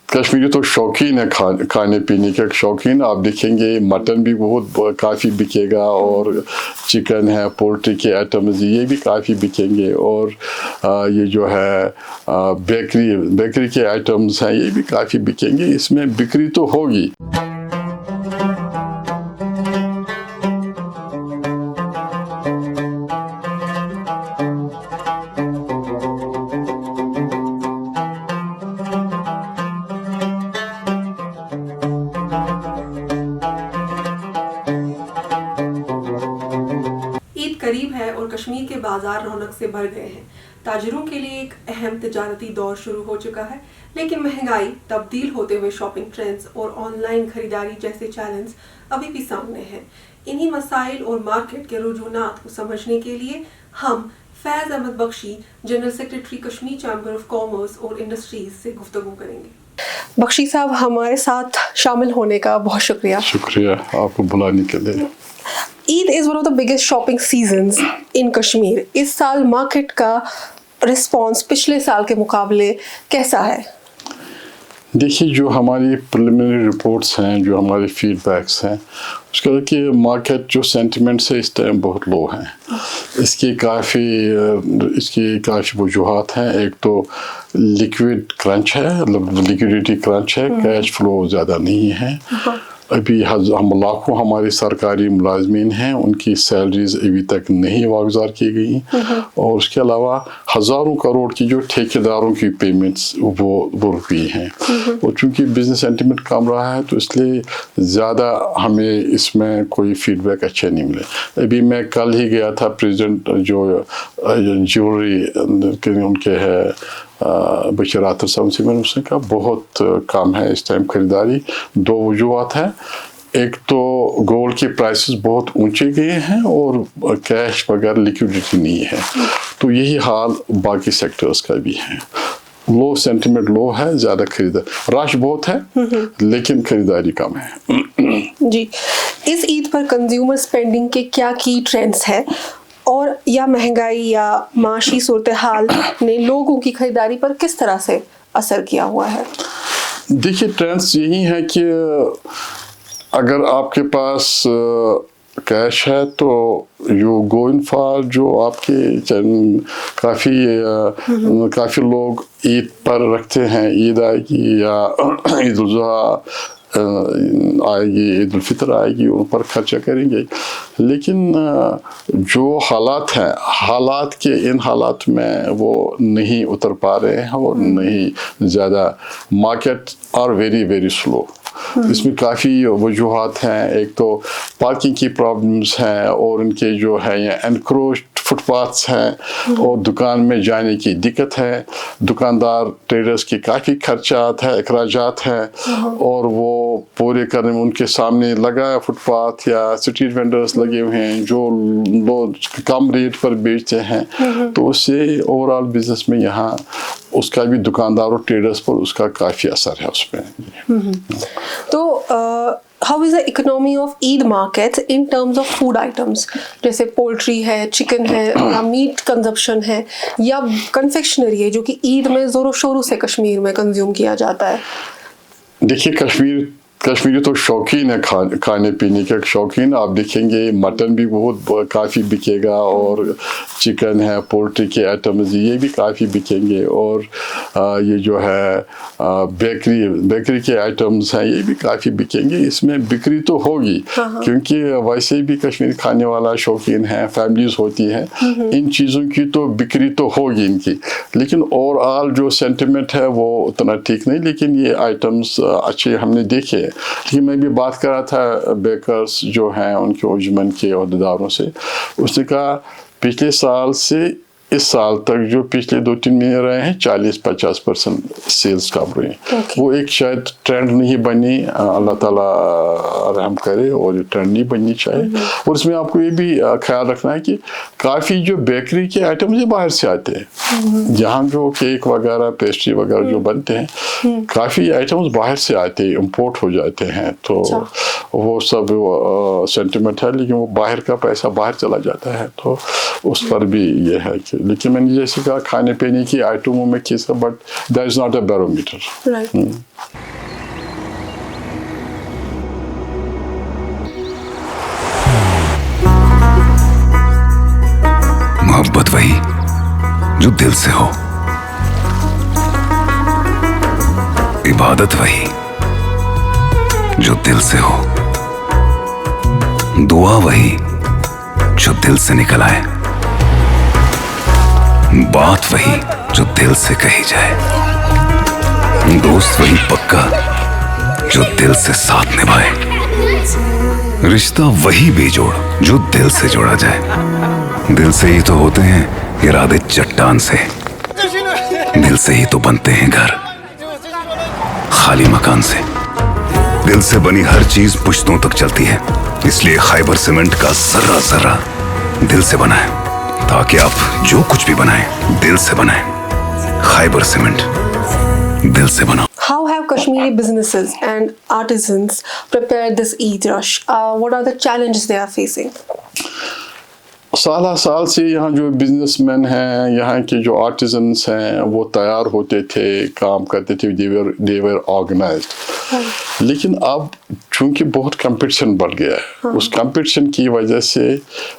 कश्मीरी तो शौकीन है खाने पीने के शौकीन। आप देखेंगे मटन भी बहुत काफ़ी बिकेगा और चिकन है, पोल्ट्री के आइटम्स ये भी काफ़ी बिकेंगे और ये जो है बेकरी के आइटम्स हैं ये भी काफ़ी बिकेंगे। इसमें बिक्री तो होगी। करीब है और कश्मीर के बाजार रौनक से भर गए हैं। ताजिरों के लिए एक अहम तिजारती दौर शुरू हो चुका है, लेकिन महंगाई, तब्दील होते हुए शॉपिंग ट्रेंड्स और ऑनलाइन खरीदारी जैसे चैलेंज अभी भी सामने हैं। इन्हीं मसाइल और मार्केट के रुझानात को समझने के लिए हम Faiz Ahmad Bakhshi, general secretary Kashmir chamber of commerce और इंडस्ट्रीज से गुफ्तगू करेंगे। बख्शी साहब, हमारे साथ शामिल होने का बहुत शुक्रिया। शुक्रिया आपको बुलाने के लिए। Eid is one of the biggest shopping seasons इन कश्मीर। इस साल मार्केट का रिस्पॉन्स पिछले साल के मुकाबले कैसा है? देखिए, जो हमारी प्रिलिमिनरी रिपोर्ट्स हैं, जो हमारे फीडबैक्स हैं, उसका कि मार्केट जो सेंटिमेंट्स है इस टाइम बहुत लो हैं। इसकी काफ़ी वजूहात हैं। एक तो लिक्विड क्रंच है, लिक्विडिटी क्रंच है, कैश फ्लो ज़्यादा नहीं है। अभी हम लाखों हमारे सरकारी मुलाजमीन हैं, उनकी सैलरीज अभी तक नहीं वागुजार की गई और उसके अलावा हज़ारों करोड़ की जो ठेकेदारों की पेमेंट्स वो रुकी हैं। और चूँकि बिजनेस सेंटिमेंट कम रहा है तो इसलिए ज़्यादा हमें इसमें कोई फीडबैक अच्छे नहीं मिले। अभी मैं कल ही गया था, प्रेसिडेंट जो ज्वेलरी उनके है बशीर आतर साहब से मैंने उसने कहा बहुत कम है इस टाइम खरीदारी। दो वजूहत हैं, एक तो गोल्ड के प्राइसेस बहुत ऊंचे गए हैं और कैश वगैरह लिक्विडिटी नहीं है। तो यही हाल बाकी सेक्टर्स का भी है। लो सेंटिमेंट लो है, ज़्यादा खरीदारी, रश बहुत है लेकिन खरीदारी कम है। जी, इस ईद पर कंज्यूमर स्पेंडिंग के क्या की ट्रेंड्स हैं और या महंगाई या माशी सूरत हाल ने लोगों की खरीदारी पर किस तरह से असर किया हुआ है? देखिए, ट्रेंड्स यही है कि अगर आपके पास कैश है तो यू गो इन फॉर जो आपके काफ़ी लोग ईद पर रखते हैं। ईद आएगी या ईद उल जुहा आएगी, ईद उल फितर आएगी, उन पर खर्चा करेंगे। लेकिन जो हालात हैं, इन हालात में वो नहीं उतर पा रहे हैं और नहीं ज़्यादा market are very very slow. इसमें काफ़ी वजूहात हैं। एक तो पार्किंग की प्रॉब्लम्स हैं और उनके जो है ये एनक्रोच्ड फुटपाथ्स हैं और दुकान में जाने की दिक्कत है। दुकानदार ट्रेडर्स की काफ़ी खर्चात है, अखराजात हैं और वो पूरे करने में उनके सामने लगा फुटपाथ या स्ट्रीट वेंडर्स लगे हुए हैं जो लोग कम रेट पर बेचते हैं। तो उससे ओवरऑल बिजनेस में यहाँ उसका भी दुकानदार और ट्रेडर्स पर उसका काफ़ी असर है उसमें। तो how is the economy of Eid market in terms of food items, जैसे पोल्ट्री है, चिकन है या मीट कंजप्शन है या कन्फेक्शनरी है जो कि ईद में ज़ोरों शोरों से कश्मीर में कंज्यूम किया जाता है? देखिए, कश्मीरी तो शौकीन है खाने पीने के शौकीन। आप देखेंगे मटन भी बहुत काफ़ी बिकेगा और चिकन है, पोल्ट्री के आइटम्स ये भी काफ़ी बिकेंगे और ये जो है बेकरी के आइटम्स हैं ये भी काफ़ी बिकेंगे। इसमें बिक्री तो होगी क्योंकि वैसे भी कश्मीरी खाने वाला शौकीन है, फैमिलीज होती हैं, इन चीज़ों की तो बिक्री तो होगी इनकी। लेकिन ओवरऑल जो सेंटिमेंट है वो उतना ठीक नहीं, लेकिन ये आइटम्स अच्छे हमने देखे। लेकिन मैं भी बात कर रहा था बेकर्स जो हैं उनके उजमन के अहदेदारों से, उसने कहा पिछले साल से इस साल तक जो पिछले 2-3 महीने रहे हैं 40-50% सेल्स कम रही हैं। वो एक शायद ट्रेंड नहीं बनी, अल्लाह ताला रहम करे और ये ट्रेंड नहीं बननी चाहिए। और इसमें आपको ये भी ख्याल रखना है कि काफ़ी जो बेकरी के आइटम ये बाहर से आते हैं। जहाँ जो केक वगैरह पेस्ट्री वगैरह जो बनते हैं काफ़ी आइटम्स बाहर से आते हैं, इम्पोर्ट हो जाते हैं। तो वो सब सेंटिमेंट है, लेकिन वो बाहर का पैसा बाहर चला जाता है। तो उस पर भी ये है कि, लेकिन मैंने जैसे कहा खाने पीने की आइटमों में किस, but that is not a barometer. इबादत वही जो दिल से हो, इबादत वही जो दिल से हो, दुआ वही जो दिल से निकल आए, बात वही जो दिल से कही जाए, दोस्त वही पक्का जो दिल से साथ निभाए, रिश्ता वही बेजोड़ जो दिल से जोड़ा जाए। दिल से ही तो होते हैं इरादे चट्टान से, दिल से ही तो बनते हैं घर खाली मकान से। दिल से बनी हर चीज पुश्तों तक चलती है, इसलिए खैबर सीमेंट का जर्रा जर्रा दिल से बना है, ताकि आप जो कुछ भी बनाएं दिल से बनाएं। खैबर सीमेंट, दिल से बनाओ। How have Kashmiri businesses and artisans prepared this Eid rush? What are the challenges they are facing? साल से यहाँ जो बिजनेसमैन हैं, यहाँ के जो आर्टिजन्स हैं, वो तैयार होते थे, काम करते थे, they were organized। लेकिन अब चूंकि बहुत कंपटीशन बढ़ गया है, उस कंपटीशन की वजह से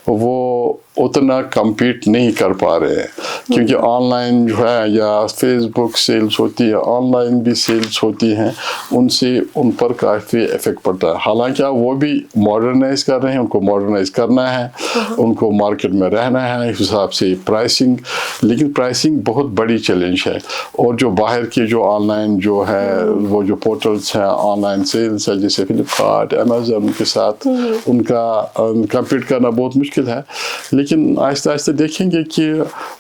वो उतना कम्पीट नहीं कर पा रहे हैं, क्योंकि ऑनलाइन जो है या फेसबुक सेल्स होती है, ऑनलाइन भी सेल्स होती हैं, उनसे उन पर काफ़ी इफेक्ट पड़ता है। हालांकि अब वो भी मॉडर्नाइज कर रहे हैं, उनको मॉडर्नाइज करना है, उनको मार्केट में रहना है, इस हिसाब से प्राइसिंग, लेकिन प्राइसिंग बहुत बड़ी चैलेंज है। और जो बाहर की जो ऑनलाइन जो है, वो जो पोर्टल्स हैं, ऑनलाइन सेल्स है, जैसे फ्लिपकार्ट, अमेज़न के साथ उनका कम्पीट करना बहुत मुश्किल है। लेकिन आहिस्ता आहिस्ता देखेंगे कि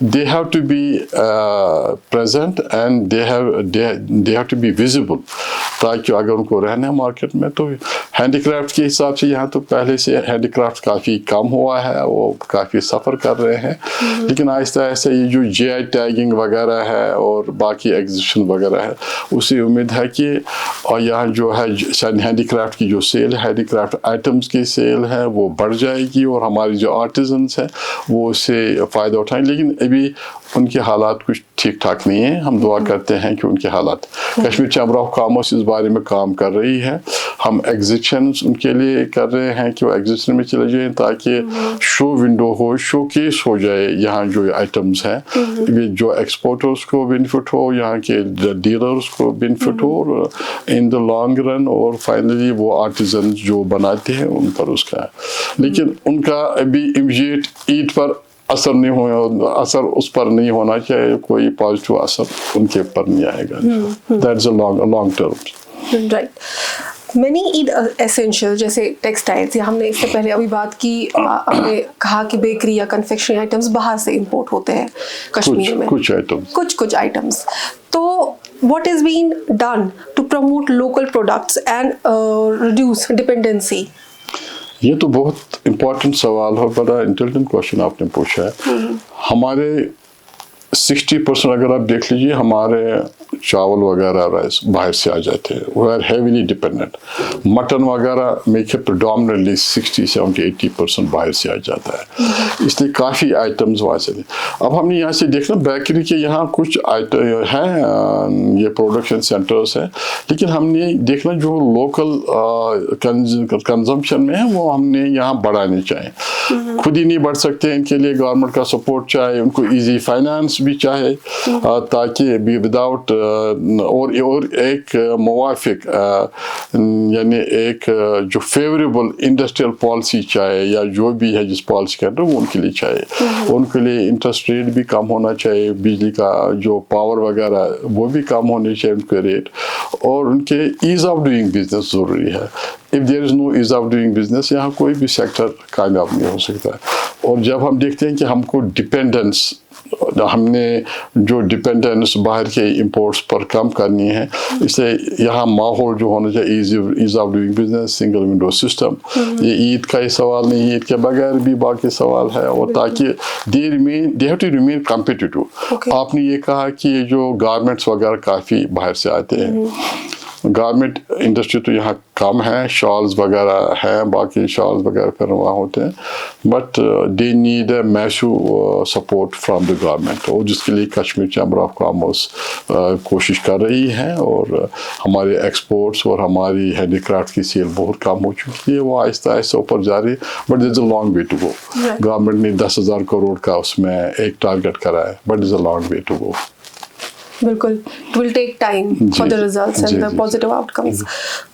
they have to be present and they have to be visible, ताकि अगर उनको रहना है मार्केट में। तो हैंडीक्राफ्ट के हिसाब से यहाँ तो पहले से हैंडीक्राफ्ट काफ़ी कम हुआ है, वो काफ़ी सफ़र कर रहे हैं, लेकिन आहिस्ता आहिस्ता ये जो GI टैगिंग वगैरह है और बाकी एग्जीबिशन वगैरह है, उसे उम्मीद है कि और यहाँ जो है हैंडीक्राफ्ट की जो सेल, हैंडीक्राफ्ट आइटम्स की सेल है, वो बढ़ जाएगी और हमारी जो आर्टिजन्स हैं वो उससे फ़ायदा उठाएं। लेकिन अभी उनके हालात कुछ ठीक ठाक नहीं है। हम दुआ करते हैं कि उनके हालात, कश्मीर चैम्बर ऑफ कॉमर्स इस बारे में काम कर रही है, हम एग्जीबिशंस उनके लिए कर रहे हैं कि वो एग्जीबिशन में चले जाएं, ताकि शो विंडो हो, शो केस हो जाए यहाँ जो आइटम्स हैं, जो एक्सपोर्टर्स को बेनिफिट हो, यहाँ के डीलर्स को बेनिफिट हो इन द लॉन्ग रन, और फाइनली वो आर्टिजन जो बनाते हैं उन पर उसका है। लेकिन उनका अभी इमीडिएट ईद पर असर नहीं हो, असर उस पर नहीं होना चाहिए, कोई पॉजिटिव असर उनके ऊपर नहीं आएगा। That's a long term. Right. Many Eid essential जैसे टेक्सटाइल्स, या हमने इससे पहले अभी बात की, आपने कहा कि बेकरी या कन्फेक्शनरी आइटम्स बाहर से इंपोर्ट होते हैं कश्मीर में, कुछ आइटम्स। तो what is being done to promote local products and reduce dependency? ये तो बहुत इम्पोर्टेंट सवाल है, बड़ा इंटेलिजेंट क्वेश्चन आपने पूछा है। हमारे 60% अगर आप देख लीजिए, हमारे चावल वगैरह राइस बाहर से आ जाते हैं, वो आर हेवीली डिपेंडेंट। मटन वगैरह में प्रेडोमिनेटली 60, 70, 80% बाहर से आ जाता है, इसलिए काफ़ी आइटम्स वहाँ से। अब हमने यहाँ से देखना बेकरी के यहाँ कुछ आइटम हैं, ये प्रोडक्शन सेंटर्स हैं, लेकिन हमने देखना जो लोकल कंजम्पशन में है वो हमने यहाँ बढ़ाने चाहिए। खुद ही नहीं बढ़ सकते, इनके लिए गवर्नमेंट का सपोर्ट चाहिए, उनको ईजी फाइनेंस भी चाहे, ताकि विदाउट और एक मुवाफिक यानी एक जो फेवरेबल इंडस्ट्रियल पॉलिसी चाहे, या जो भी है जिस पॉलिसी कर रहे हैं वो उनके लिए चाहिए। उनके लिए इंटरेस्ट रेट भी कम होना चाहिए, बिजली का जो पावर वगैरह वो भी कम होने चाहिए उनके रेट, और उनके ईज़ ऑफ डूइंग बिजनेस ज़रूरी है। If there is no ease of doing business, यहाँ कोई भी सेक्टर कामयाब नहीं हो सकता है। और जब हम देखते हैं कि हमको डिपेंडेंस, हमने जो डिपेंडेंस बाहर के इंपोर्ट्स पर कम करनी है, इसलिए यहाँ माहौल जो होना चाहिए ease of doing business, single window system. ये ईद का ही सवाल नहीं, ईद के बगैर भी बाकी सवाल है, और ताकि they have to remain competitive. आपने ये कहा कि ये जो गारमेंट्स वगैरह काफ़ी बाहर से आते हैं, गारमेंट इंडस्ट्री तो यहाँ कम है, शॉल्स वगैरह हैं, बाकी शॉल्स वगैरह फिर वहाँ होते हैं, but they need a massive support from the government, और जिसके लिए कश्मीर चैम्बर ऑफ कॉमर्स कोशिश कर रही है, और हमारे एक्सपोर्ट्स और हमारी हैंडीक्राफ्ट की सेल बहुत कम हो चुकी है, वो आहिस्ता आहिस्ता ऊपर जा रही है, but there is a long way to go. Government ने 10,000 करोड़ का उसमें एक टारगेट करा है, but is a long way to go. बिल्कुल, it will take time for the results and the positive outcomes,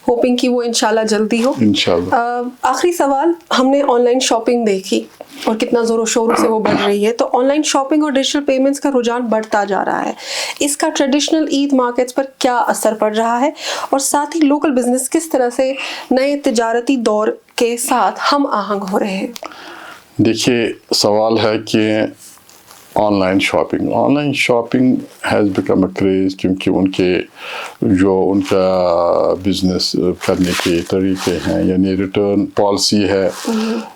hoping कि वो इंशाल्लाह जल्दी हो। इंशाल्लाह। आखिरी सवाल, हमने ऑनलाइन शॉपिंग देखी और कितना ज़ोरों शोरों से वो बढ़ रही है, तो ऑनलाइन शॉपिंग और डिजिटल पेमेंट्स का रुझान बढ़ता जा रहा है, इसका ट्रेडिशनल ईद मार्केट्स पर क्या असर पड़ रहा है, और साथ ही लोकल बिजनेस किस तरह से नए तिजारती दौर के साथ हम आहंग हो रहे हैं? देखिए, सवाल है कि online shopping has become a craze, क्योंकि उनका बिजनेस करने के तरीके हैं, यानी रिटर्न पॉलिसी है,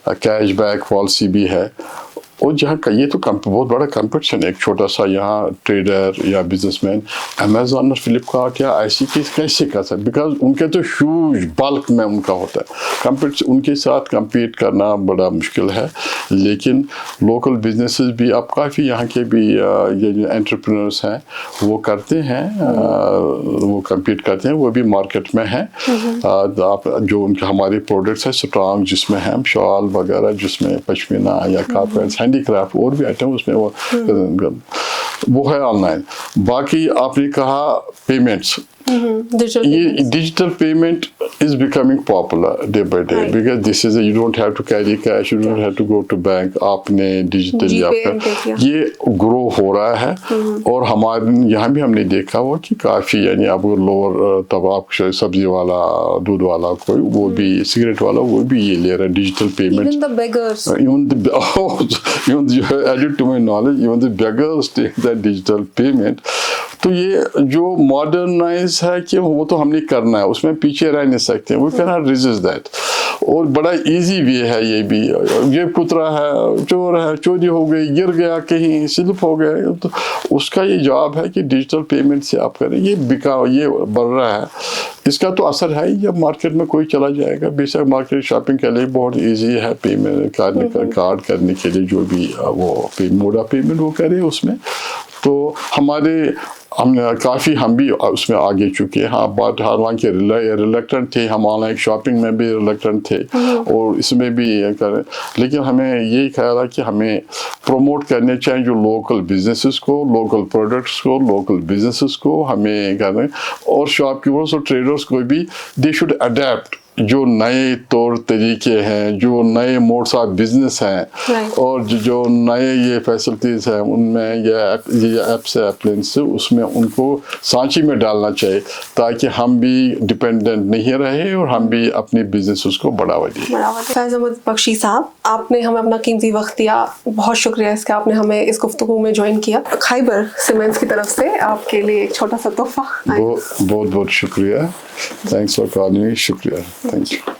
कैशबैक पॉलिसी भी है, और जहाँ का ये तो बहुत बड़ा कंपटीशन है। एक छोटा सा यहाँ ट्रेडर या बिजनेसमैन अमेजोन और फ्लिपकार्ट या ऐसी चीज़ कैसे कर सकते, बिकॉज उनके तो ह्यूज बल्क में उनका होता है, उनके साथ compete करना बड़ा मुश्किल है। लेकिन लोकल बिजनेसेस भी अब काफ़ी यहाँ के भी ये जो एंटरप्रेन्योर्स हैं वो करते हैं, वो compete करते हैं, वो भी मार्केट में हैं। आप जो उनके हमारे प्रोडक्ट्स हैं स्ट्रॉन्ग, जिसमें हम शॉल वगैरह, जिसमें पश्मीना या कारपेट्स, हैंडीक्राफ्ट और भी आइटम उसमें वो है ऑनलाइन। बाकी आपने कहा पेमेंट्स, ये digital payment is becoming popular day by day, right. because this is you don't have to carry cash, you don't have to go to bank, आपने डिजिटली आपका ये ग्रो हो रहा है। और हमारे यहाँ भी हमने देखा हुआ कि काफ़ी, यानी अब लोअर तबक सब्जी वाला, दूध वाला, कोई वो भी सिगरेट वाला, वो भी ये ले रहा है digital payment. Even the beggars. Even added to my knowledge, even the beggars take that digital payment. तो ये जो मॉडर्नाइज है कि वो तो हमने करना है, उसमें पीछे रह नहीं सकते, we can not resist that. और बड़ा इजी वे है ये भी, ये कुतरा है, चोर है, चोरी हो गई, गिर गया कहीं, स्लिप हो गया, तो उसका ये जवाब है कि डिजिटल पेमेंट से आप करें, ये बढ़ रहा है। इसका तो असर है ही, जब मार्केट में कोई चला जाएगा, बेशक मार्केट शॉपिंग के लिए बहुत इजी है, पेमेंट कार्ड करने के लिए जो भी वो मोड ऑफ पेमेंट वो करे उसमें। तो हम भी उसमें आगे चुके हैं। हाँ, बात हालांकि रिलेक्टेंट थे, हम ऑनलाइन शॉपिंग में भी रिलेक्टेंट थे और इसमें भी करें, लेकिन हमें यही ख्याल है कि हमें प्रमोट करने चाहिए जो लोकल बिजनेसेस को, लोकल प्रोडक्ट्स को, लोकल बिजनेसेस को हमें करें, और शॉपकीपर्स और ट्रेडर्स को भी दे शुड अडेप्ट जो नए तौर तरीके हैं, जो नए मोड्स ऑफ बिजनेस हैं, और जो नए ये फैसिलिटीज हैं उनमें ये एप्स है एप्लेंस, उसमें उनको सांची में डालना चाहिए, ताकि हम भी डिपेंडेंट नहीं रहे और हम भी अपने बिजनेस को बढ़ावा दें। फैज़ अहमद बख्शी साहब, आपने हमें अपना कीमती वक्त दिया, बहुत शुक्रिया इसका, आपने हमें इस गुफ्तगू में ज्वाइन किया। खैबर सीमेंट्स की तरफ से आपके लिए एक छोटा सा तोहफा। बहुत बहुत शुक्रिया, थैंक्स फॉर कॉलिंग मी, शुक्रिया, थैंक यू।